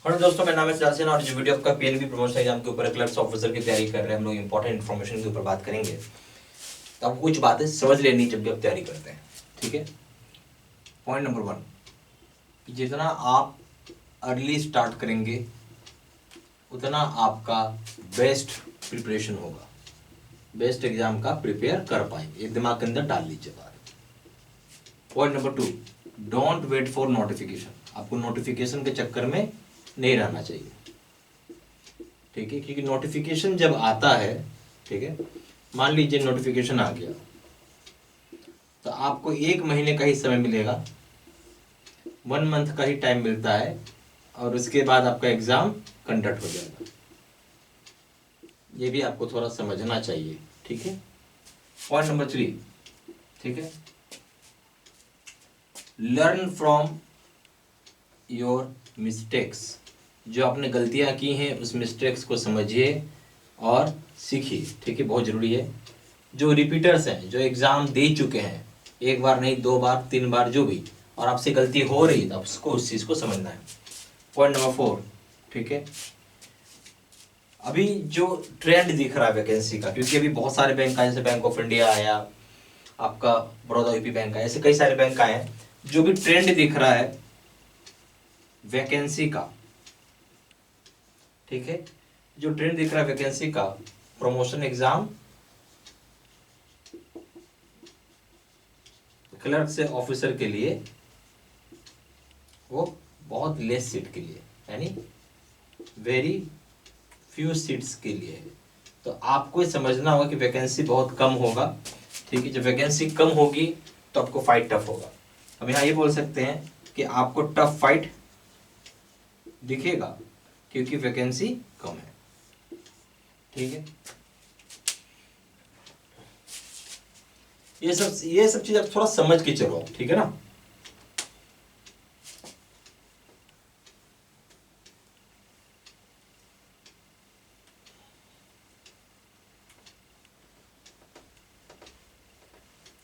Hello दोस्तों, मेरा नाम है सिद्धार्थ सिन्हा और जो वीडियो आपका पीएनबी प्रमोशन एग्जाम के ऊपर क्लर्क्स ऑफिसर की तैयारी कर रहे हैं, हम लोग इंपॉर्टेंट इन्फॉर्मेशन के ऊपर बात करेंगे। तो आपको कुछ बातें समझ लेनी जब भी आप तैयारी करते हैं, ठीक है। पॉइंट नंबर 1 कि जितना आप अर्ली स्टार्ट करेंगे उतना आपका बेस्ट प्रिपरेशन होगा, बेस्ट एग्जाम का प्रिपेयर कर पाएंगे। ये दिमाग के अंदर डाल लीजिए बात। Point number 2, don't wait for notification. आपको नोटिफिकेशन के चक्कर में नहीं रहना चाहिए, ठीक है। क्योंकि नोटिफिकेशन जब आता है, ठीक है, मान लीजिए नोटिफिकेशन आ गया तो आपको 1 महीने का ही समय मिलेगा, 1 मंथ का ही टाइम मिलता है और उसके बाद आपका एग्जाम कंडक्ट हो जाएगा। ये भी आपको थोड़ा समझना चाहिए, ठीक है। पॉइंट नंबर 3, ठीक है, लर्न फ्रॉम योर मिस्टेक्स। जो आपने गलतियां की हैं उस मिस्टेक्स को समझिए और सीखिए, ठीक है, बहुत ज़रूरी है। जो रिपीटर्स हैं, जो एग्ज़ाम दे चुके हैं, 1 बार नहीं 2 बार 3 बार जो भी, और आपसे गलती हो रही है तो आपको उस चीज़ को समझना है। पॉइंट नंबर 4, ठीक है, अभी जो ट्रेंड दिख रहा है वैकेंसी का, क्योंकि अभी बहुत सारे बैंक आए, जैसे बैंक ऑफ इंडिया आया, आपका बड़ौदा यूपी बैंक आया, ऐसे कई सारे बैंक आए हैं। जो भी ट्रेंड दिख रहा है वैकेंसी का, ठीक है, जो ट्रेंड दिख रहा है वैकेंसी का, प्रमोशन एग्जाम क्लर्क से ऑफिसर के लिए वो बहुत लेस सीट के लिए, यानी वेरी फ्यू सीट्स के लिए है। तो आपको समझना होगा कि वैकेंसी बहुत कम होगा, ठीक है। जब वैकेंसी कम होगी तो आपको फाइट टफ होगा। हम यहाँ ये बोल सकते हैं कि आपको टफ फाइट दिखेगा क्योंकि वैकेंसी कम है, ठीक है। ये सब चीज आप थोड़ा समझ के चलो, ठीक है ना।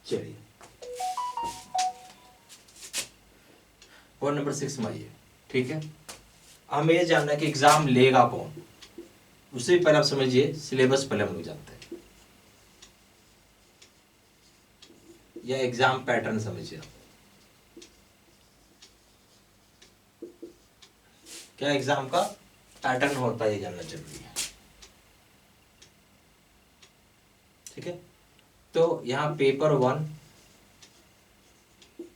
चलिए पॉइंट नंबर 6 में आइए, ठीक है। हमें ये जानना है कि एग्जाम लेगा कौन। उससे पहले आप समझिए सिलेबस पहले हम लोग जानते हैं, या एग्जाम पैटर्न समझिए। क्या एग्जाम का पैटर्न होता है ये जानना जरूरी है, ठीक है। तो यहाँ पेपर 1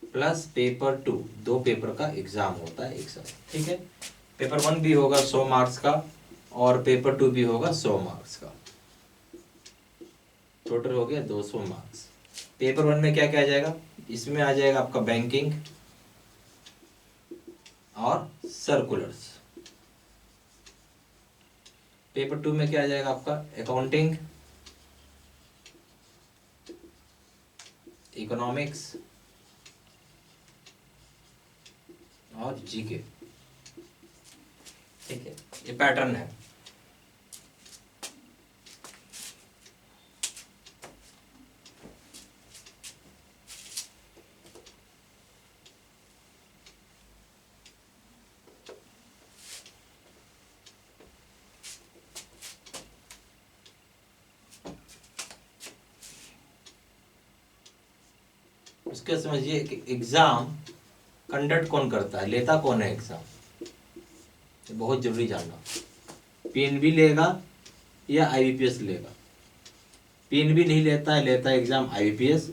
प्लस पेपर 2, 2 पेपर का एग्जाम होता है एक साथ, ठीक है। पेपर 1 भी होगा 100 मार्क्स का और पेपर 2 भी होगा 100 मार्क्स का, टोटल हो गया 200 मार्क्स। पेपर 1 में क्या क्या आ जाएगा, इसमें आ जाएगा आपका बैंकिंग और सर्कुलर्स। पेपर 2 में क्या आ जाएगा आपका अकाउंटिंग, इकोनॉमिक्स और जीके, ठीक है। ये पैटर्न है। उसके समझिए कि एग्जाम कंडक्ट कौन करता है, लेता कौन है एग्जाम, ये बहुत जरूरी जानना। पीएनबी लेगा या आईबीपीएस लेगा। पीएनबी नहीं लेता है, लेता है एग्जाम आईबीपीएस।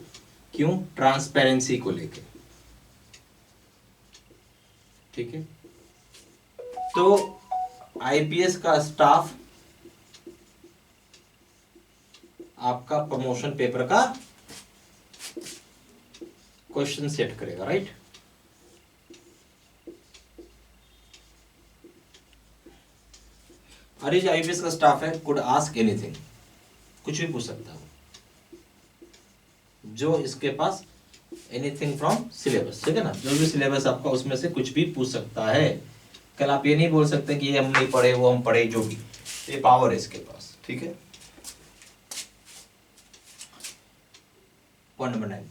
क्यों? ट्रांसपेरेंसी को लेके, ठीक है। तो आईपीएस का स्टाफ आपका प्रमोशन पेपर का क्वेश्चन सेट करेगा, राइट। अरे जो आईपीएस का स्टाफ है कुड आस्क एनीथिंग, कुछ भी पूछ सकता है जो इसके पास एनीथिंग फ्रॉम सिलेबस, ठीक है ना। जो भी सिलेबस आपका उसमें से कुछ भी पूछ सकता है। कल आप ये नहीं बोल सकते कि ये हम नहीं पढ़े वो हम पढ़े, जो भी, ये पावर है इसके पास, ठीक है। Point number 9,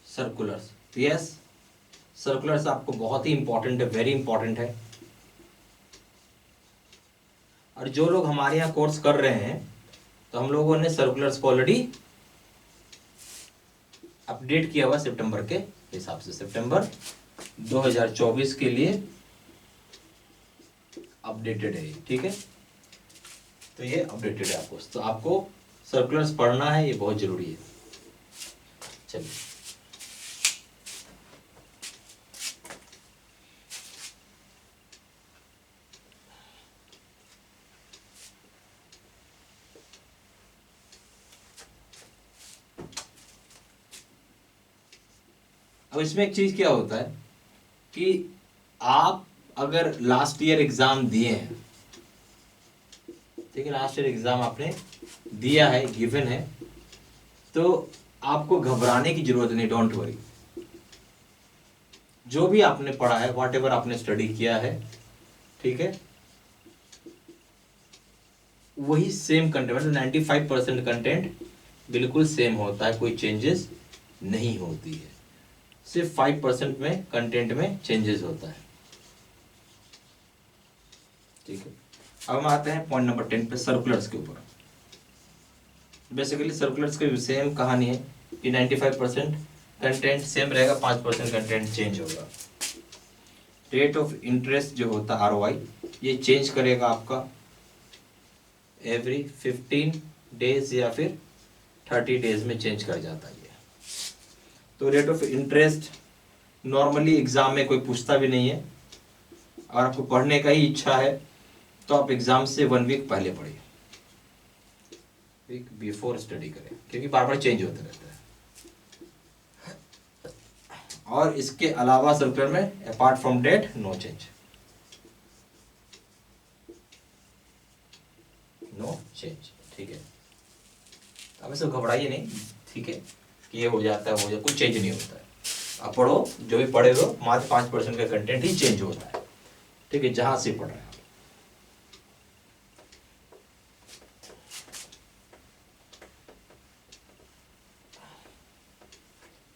circulars. Yes, circulars आपको बहुत ही इंपॉर्टेंट है, वेरी इंपॉर्टेंट है। और जो लोग हमारे यहाँ कोर्स कर रहे हैं तो हम लोगों ने सर्कुलर्स को ऑलरेडी अपडेट किया हुआ सितंबर के हिसाब से, सितंबर 2024 के लिए अपडेटेड है, ठीक है। तो ये अपडेटेड है आपको, तो आपको सर्कुलर्स पढ़ना है, ये बहुत जरूरी है। चलिए अब इसमें एक चीज क्या होता है कि आप अगर लास्ट ईयर एग्जाम दिए हैं, ठीक है, लास्ट ईयर एग्जाम आपने दिया है, गिवन है, तो आपको घबराने की जरूरत नहीं, डोंट वरी। जो भी आपने पढ़ा है, वॉट एवर आपने स्टडी किया है, ठीक है, वही सेम कंटेंट, मतलब 95% कंटेंट बिल्कुल सेम होता है, कोई चेंजेस नहीं होती है, सिर्फ 5% में कंटेंट में चेंजेस होता है, ठीक है। अब हम आते हैं पॉइंट नंबर 10 पे, सर्कुलर्स के ऊपर। बेसिकली सर्कुलर्स की सेम कहानी है कि 95% कंटेंट सेम रहेगा, 5% कंटेंट चेंज होगा। रेट ऑफ इंटरेस्ट जो होता है ROI, ये चेंज करेगा आपका एवरी 15 डेज या फिर 30 डेज में चेंज कर जाता है ये। तो rate of interest normally exam में कोई पूछता भी नहीं है, और आपको पढ़ने का ही इच्छा है तो आप एग्जाम से 1 वीक पहले पढ़िए, वीक बिफोर स्टडी करें, क्योंकि बार बार चेंज होता रहता है। और इसके अलावा सर्कुलर में apart from date no change, no change, ठीक है। अब ऐसे घबराइए नहीं, ठीक है, कि ये हो जाता है, हो जाता, कुछ चेंज नहीं होता है। आप पढ़ो, जो भी पढ़े हो, मात्र 5% का कंटेंट ही चेंज होता है, ठीक है, जहां से पढ़ रहे हैं।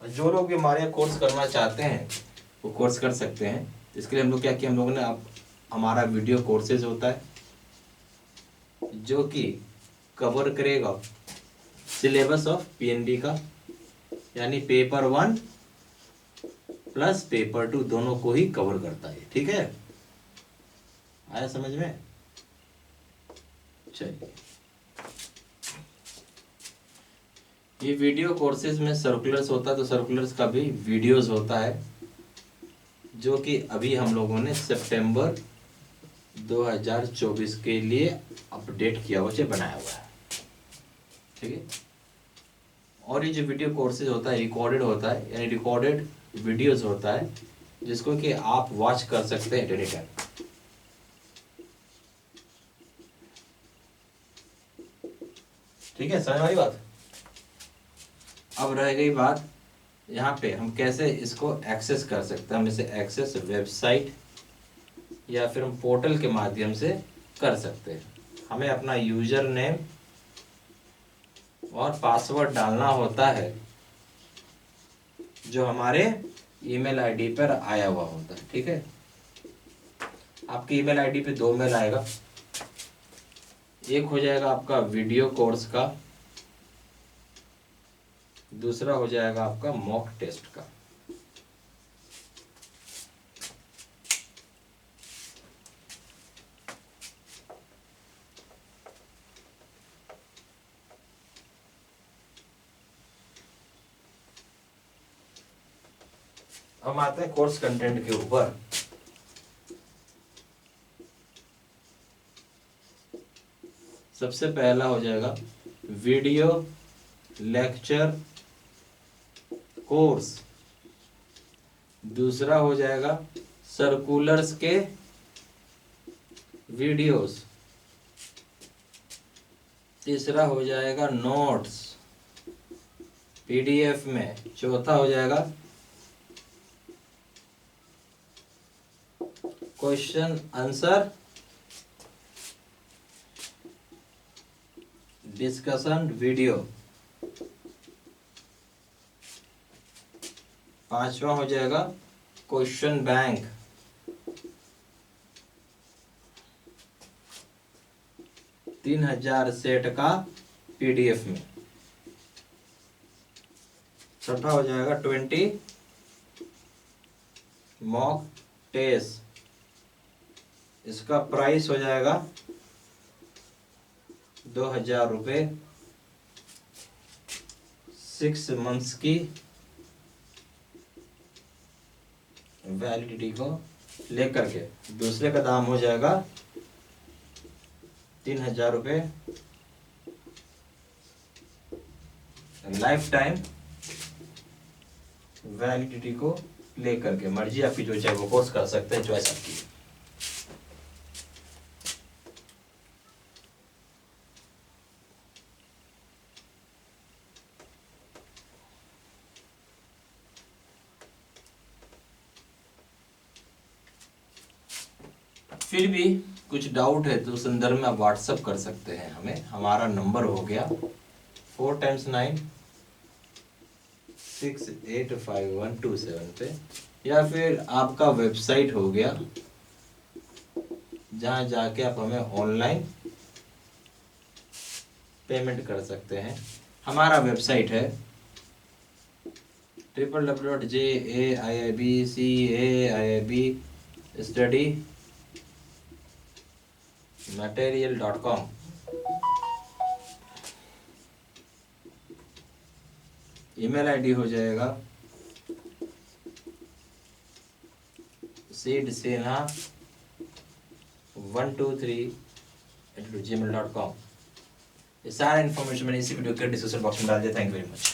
जो लोग भी हमारे यहाँ कोर्स करना चाहते हैं वो कोर्स कर सकते हैं। इसके लिए हम लोग क्या किया, हम लोगों ने, आप हमारा वीडियो कोर्सेज होता है जो कि कवर करेगा सिलेबस ऑफ PNB का, यानी पेपर 1 प्लस पेपर 2 दोनों को ही कवर करता है, ठीक है, आया समझ में। चलिए, ये वीडियो कोर्सेज में सर्कुलर्स होता है, तो सर्कुलर्स का भी वीडियोस होता है, जो कि अभी हम लोगों ने सितंबर 2024 के लिए अपडेट किया हुआ है, बनाया हुआ है, ठीक है। और ये जो वीडियो कोर्सेज होता है रिकॉर्डेड होता है, यानी रिकॉर्डेड वीडियोस होता है, जिसको कि आप वॉच कर सकते हैं एनी टाइम, ठीक है, समझ वाली बात। अब रह गई बात यहाँ पे हम कैसे इसको एक्सेस कर सकते हैं। हम इसे एक्सेस वेबसाइट या फिर हम पोर्टल के माध्यम से कर सकते हैं। हमें अपना यूजर नेम और पासवर्ड डालना होता है जो हमारे ईमेल आईडी पर आया हुआ होता है, ठीक है। आपकी ईमेल आईडी पे 2 मेल आएगा, एक हो जाएगा आपका वीडियो कोर्स का, दूसरा हो जाएगा आपका मॉक टेस्ट का। हम आते हैं कोर्स कंटेंट के ऊपर। सबसे पहला हो जाएगा वीडियो लेक्चर कोर्स, दूसरा हो जाएगा सर्कुलर्स के वीडियोस, तीसरा हो जाएगा नोट्स PDF में, चौथा हो जाएगा क्वेश्चन आंसर डिस्कशन वीडियो, पांचवा हो जाएगा क्वेश्चन बैंक, 3000 सेट का PDF में। छठा हो जाएगा 20 मॉक टेस्ट, इसका प्राइस हो जाएगा 2000 रुपये, 6 मंथ्स की वैलिडिटी को लेकर के। दूसरे का दाम हो जाएगा 3000 रुपये, लाइफ टाइम वैलिडिटी को लेकर के। मर्जी आपकी जो चाहे वो कोर्स कर सकते हैं, चॉइस आपकी है। फिर भी कुछ डाउट है तो संदर्भ में आप व्हाट्सअप कर सकते हैं हमें। हमारा नंबर हो गया 4 × 9 685 पे, या फिर आपका वेबसाइट हो गया जहाँ जाके आप हमें ऑनलाइन पेमेंट कर सकते हैं। हमारा वेबसाइट है www.jaiibcaiibstudymaterial.com। ईमेल आईडी हो जाएगा seedsenha123@gmail.com। ये सारा इन्फॉर्मेशन मैंने इसी वीडियो के डिस्क्रिप्शन बॉक्स में डाल दिया। Thank you very much.